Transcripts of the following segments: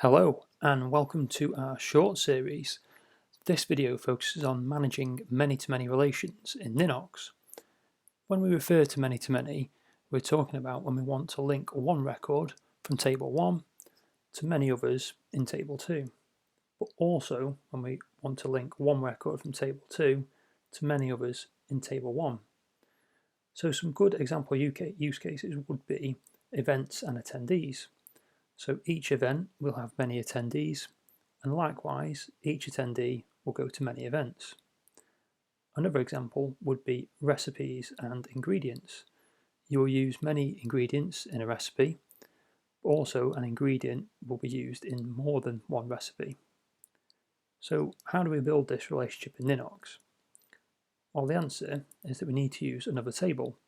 Hello and welcome to our short series. This video focuses on managing many-to-many relations in Ninox. When we refer to many-to-many, we're talking about when we want to link one record from table 1 to many others in table 2, but also when we want to link one record from table 2 to many others in table 1. So some good example use cases would be events and attendees. So each event will have many attendees, and likewise each attendee will go to many events. Another example would be recipes and ingredients. You will use many ingredients in a recipe, but also an ingredient will be used in more than one recipe. So how do we build this relationship in Ninox? Well, the answer is that we need to use another table,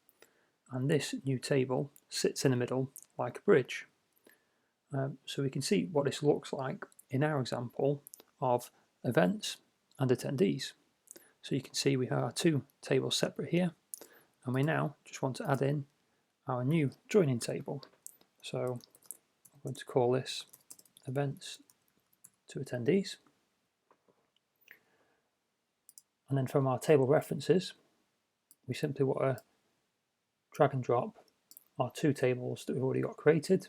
and this new table sits in the middle like a bridge. So we can see what this looks like in our example of events and attendees. So you can see we have our two tables separate here, and we now just want to add in our new joining table. So I'm going to call this events to attendees. And then from our table references, we simply want to drag and drop our two tables that we've already got created.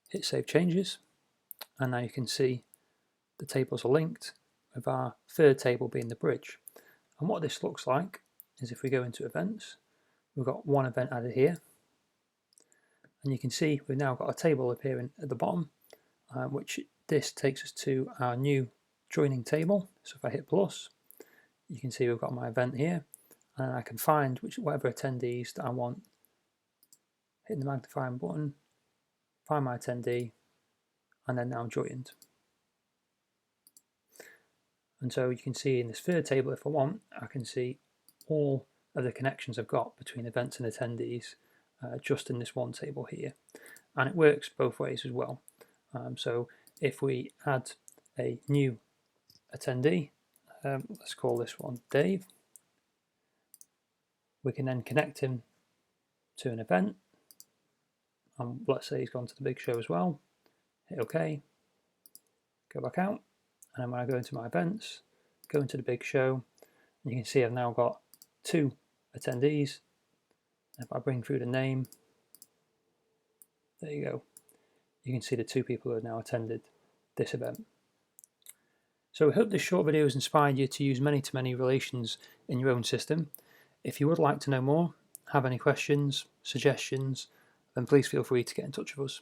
Hit Save Changes, and now you can see the tables are linked, with our third table being the bridge. And what this looks like is if we go into events, we've got one event added here, and you can see we've now got a table appearing at the bottom, which this takes us to our new joining table. So if I hit plus, you can see we've got my event here, and I can find whatever attendees that I want, hitting the magnifying button, find my attendee, and then now I'm joined. And so you can see in this third table, if I want, I can see all of the connections I've got between events and attendees just in this one table here. And it works both ways as well. So if we add a new attendee, let's call this one Dave, we can then connect him to an event. And let's say he's gone to the big show as well. Hit OK, go back out, and then when I go into my events, go into the big show, and you can see I've now got two attendees. If I bring through the name, there you go. You can see the two people who have now attended this event. So I hope this short video has inspired you to use many-to-many relations in your own system. If you would like to know more, have any questions, suggestions, then please feel free to get in touch with us.